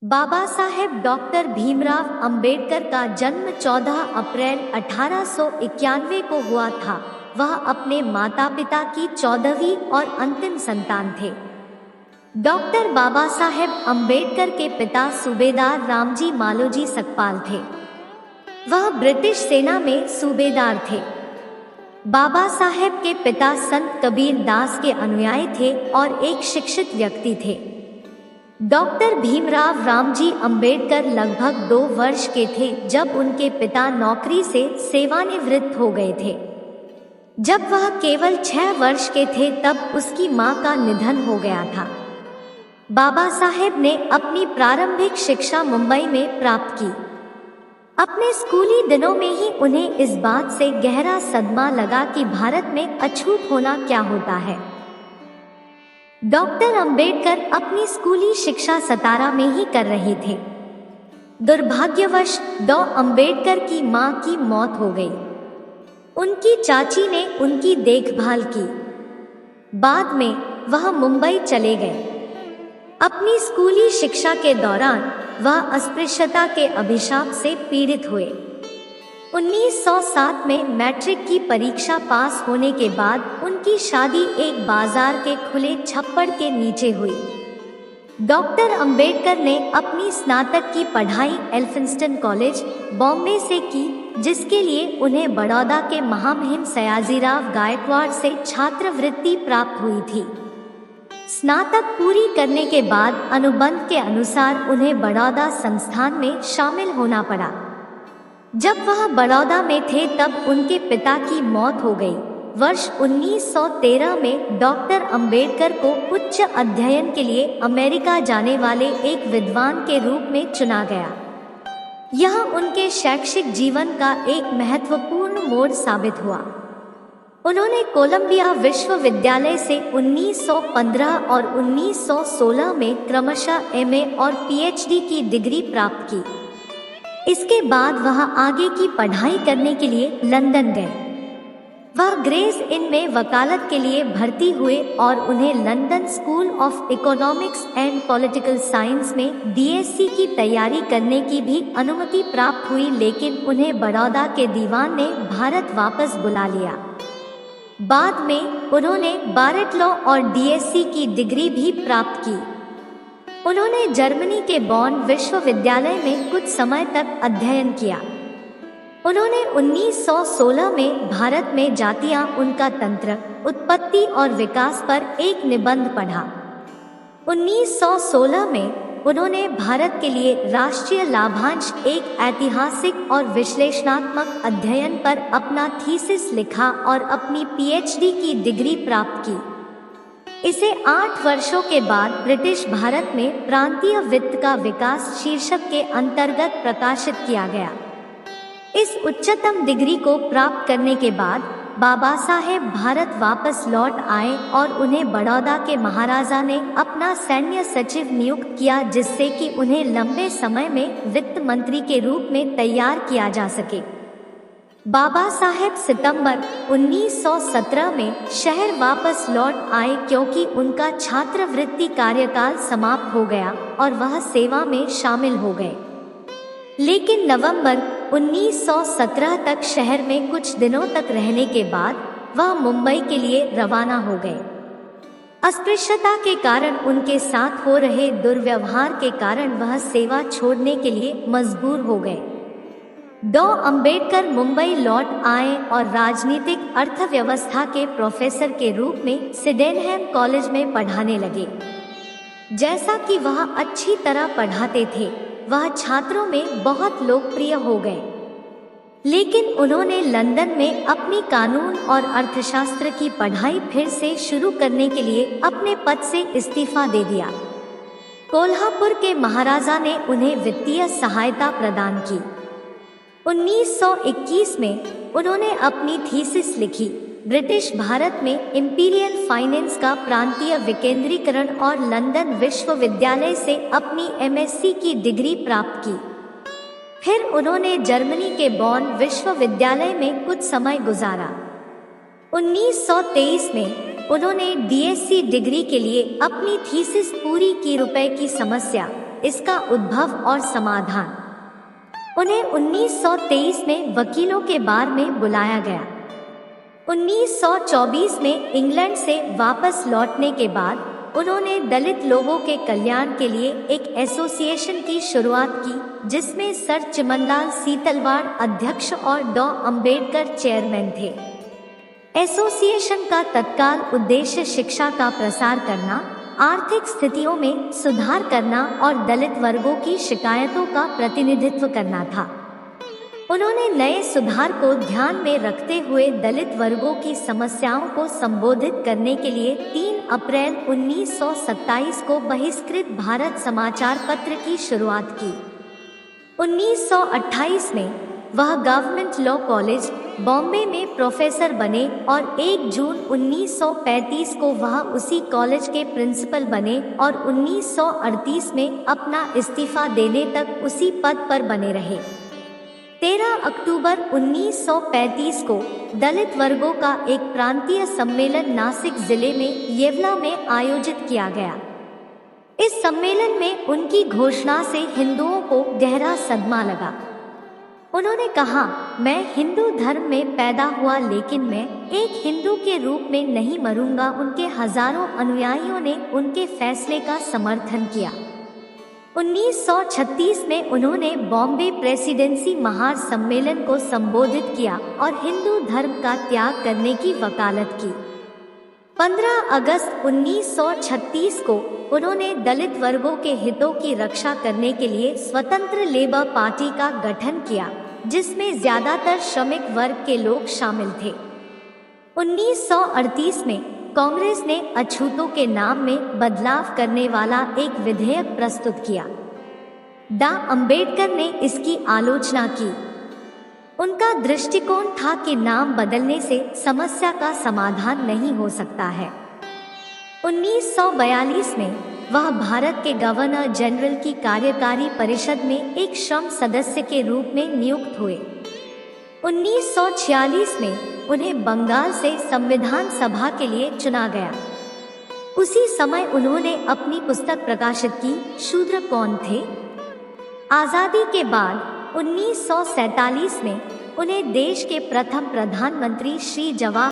Baba Saheb doctor Bhimrao Ambedkar का जन्म 14 अप्रैल 1891 को हुआ था। वह अपने माता पिता की 14वीं और अंतिम संतान थे। डॉक्टर बाबा साहेब अंबेडकर के पिता सूबेदार रामजी मालोजी सकपाल थे। वह ब्रिटिश सेना में सूबेदार थे। बाबा साहेब के पिता संत कबीर दास के अनुयायी थे और एक शिक्षित व्यक्ति थे। डॉक्टर भीमराव रामजी अंबेडकर लगभग 2 वर्ष के थे जब उनके पिता नौकरी से सेवानिवृत्त हो गए थे। जब वह केवल 6 वर्ष के थे तब उसकी मां का निधन हो गया था। बाबा साहेब ने अपनी प्रारंभिक शिक्षा मुंबई में प्राप्त की। अपने स्कूली दिनों में ही उन्हें इस बात से गहरा सदमा लगा कि भारत में अछूत होना क्या होता है। डॉक्टर अंबेडकर अपनी स्कूली शिक्षा सतारा में ही कर रहे थे। दुर्भाग्यवश डॉ अंबेडकर की मां की मौत हो गई। उनकी चाची ने उनकी देखभाल की। बाद में वह मुंबई चले गए। अपनी स्कूली शिक्षा के दौरान वह अस्पृश्यता के अभिशाप से पीड़ित हुए। 1907 में मैट्रिक की परीक्षा पास होने के बाद उनकी शादी एक बाजार के खुले छप्पड़ के नीचे हुई। डॉक्टर अंबेडकर ने अपनी स्नातक की पढ़ाई एल्फिंस्टन कॉलेज, बॉम्बे से की, जिसके लिए उन्हें बड़ौदा के महामहिम सयाजीराव गायकवाड़ से छात्रवृत्ति प्राप्त हुई थी। स्नातक पूरी करने के बाद अनुबंध के अनुसार उन्हें बड़ौदा संस्थान में शामिल होना पड़ा। जब वह बड़ौदा में थे तब उनके पिता की मौत हो गई। वर्ष 1913 में डॉक्टर अंबेडकर को उच्च अध्ययन के लिए अमेरिका जाने वाले एक विद्वान के रूप में चुना गया। यह उनके शैक्षिक जीवन का एक महत्वपूर्ण मोड़ साबित हुआ। उन्होंने कोलंबिया विश्वविद्यालय से 1915 और 1916 में क्रमशः एमए और पीएचडी की डिग्री प्राप्त की। इसके बाद वह आगे की पढ़ाई करने के लिए लंदन गए। वह ग्रेस इन में वकालत के लिए भर्ती हुए और उन्हें London school of economics and political science में डीएससी की तैयारी करने की भी अनुमति प्राप्त हुई, लेकिन उन्हें बड़ौदा के दीवान ने भारत वापस बुला लिया। बाद में उन्होंने बारेट लॉ और डीएससी की डिग्री भी प्राप्त की। उन्होंने जर्मनी के बॉन विश्वविद्यालय में कुछ समय तक अध्ययन किया। उन्होंने 1916 में भारत में जातियां, उनका तंत्र, उत्पत्ति और विकास पर एक निबंध पढ़ा। 1916 में उन्होंने भारत के लिए राष्ट्रीय लाभांश, एक ऐतिहासिक और विश्लेषणात्मक अध्ययन पर अपना थीसिस लिखा और अपनी पीएचडी की डिग्री प्राप्त की। इसे 8 वर्षों के बाद ब्रिटिश भारत में प्रांतीय वित्त का विकास शीर्षक के अंतर्गत प्रकाशित किया गया। इस उच्चतम डिग्री को प्राप्त करने के बाद बाबा साहेब भारत वापस लौट आए और उन्हें बड़ौदा के महाराजा ने अपना सैन्य सचिव नियुक्त किया, जिससे कि उन्हें लंबे समय में वित्त मंत्री के रूप में तैयार किया जा सके। बाबा साहेब सितंबर 1917 में शहर वापस लौट आए क्योंकि उनका छात्रवृत्ति कार्यकाल समाप्त हो गया और वह सेवा में शामिल हो गए। लेकिन नवंबर 1917 तक शहर में कुछ दिनों तक रहने के बाद वह मुंबई के लिए रवाना हो गए। अस्पृश्यता के कारण उनके साथ हो रहे दुर्व्यवहार के कारण वह सेवा छोड़ने के लिए मजबूर हो गए। डॉ अंबेडकर मुंबई लौट आए और राजनीतिक अर्थव्यवस्था के प्रोफेसर के रूप में सिडेनहैम कॉलेज में पढ़ाने लगे। जैसा कि वह अच्छी तरह पढ़ाते थे, वह छात्रों में बहुत लोकप्रिय हो गए। लेकिन उन्होंने लंदन में अपनी कानून और अर्थशास्त्र की पढ़ाई फिर से शुरू करने के लिए अपने पद से इस्तीफा दे दिया। कोल्हापुर के महाराजा ने उन्हें वित्तीय सहायता प्रदान की। 1921 में उन्होंने अपनी थीसिस लिखी, ब्रिटिश भारत में इंपीरियल फाइनेंस का प्रांतीय विकेंद्रीकरण, और लंदन विश्वविद्यालय से अपनी एमएससी की डिग्री प्राप्त की। फिर उन्होंने जर्मनी के बॉन विश्वविद्यालय में कुछ समय गुजारा। 1923 में उन्होंने डीएससी डिग्री के लिए अपनी थीसिस पूरी की। रुपए की समस्या इसका उद्भव और समाधान। उन्हें 1923 में वकीलों के बार में बुलाया गया। 1924 में इंग्लैंड से वापस लौटने के बाद उन्होंने दलित लोगों के कल्याण के लिए एक एसोसिएशन की शुरुआत की, जिसमें सर चिमनलाल सीतलवाड़ अध्यक्ष और डॉ अंबेडकर चेयरमैन थे। एसोसिएशन का तत्काल उद्देश्य शिक्षा का प्रसार करना, आर्थिक स्थितियों में सुधार करना और दलित वर्गों की शिकायतों का प्रतिनिधित्व करना था। उन्होंने नए सुधार को ध्यान में रखते हुए दलित वर्गों की समस्याओं को संबोधित करने के लिए 3 अप्रैल 1927 को बहिष्कृत भारत समाचार पत्र की शुरुआत की। 1928 में वह गवर्नमेंट लॉ कॉलेज बॉम्बे में प्रोफेसर बने और 1 जून 1935 को वह उसी कॉलेज के प्रिंसिपल बने और 1938 में अपना इस्तीफा देने तक उसी पद पर बने रहे। 13 अक्टूबर 1935 को दलित वर्गों का एक प्रांतीय सम्मेलन नासिक जिले में येवला में आयोजित किया गया। इस सम्मेलन में उनकी घोषणा से हिंदुओं को गहरा सदमा लगा। उन्होंने कहा, मैं हिंदू धर्म में पैदा हुआ लेकिन मैं एक हिंदू के रूप में नहीं मरूंगा। उनके हजारों अनुयायियों ने उनके फैसले का समर्थन किया। 1936 में उन्होंने बॉम्बे प्रेसिडेंसी महार सम्मेलन को संबोधित किया और हिंदू धर्म का त्याग करने की वकालत की। 15 अगस्त 1936 को उन्होंने दलित वर्गों के हितों की रक्षा करने के लिए स्वतंत्र लेबर पार्टी का गठन किया, जिसमें ज्यादातर श्रमिक वर्ग के लोग शामिल थे। 1938 में कांग्रेस ने अछूतों के नाम में बदलाव करने वाला एक विधेयक प्रस्तुत किया। डॉ अंबेडकर ने इसकी आलोचना की। उनका दृष्टिकोण था कि नाम बदलने से समस्या का समाधान नहीं हो सकता है। 1942 में वह भारत के गवर्नर जनरल की कार्यकारी परिषद में एक श्रम सदस्य के रूप में नियुक्त हुए। 1946 में उन्हें बंगाल से संविधान सभा के लिए चुना गया। उसी समय उन्होंने अपनी पुस्तक प्रकाशित की, शूद्र कौन थे। आज़ादी के बाद 1947 में उन्हें देश के प्रथम प्रधानमंत्री श्री जवाहरलाल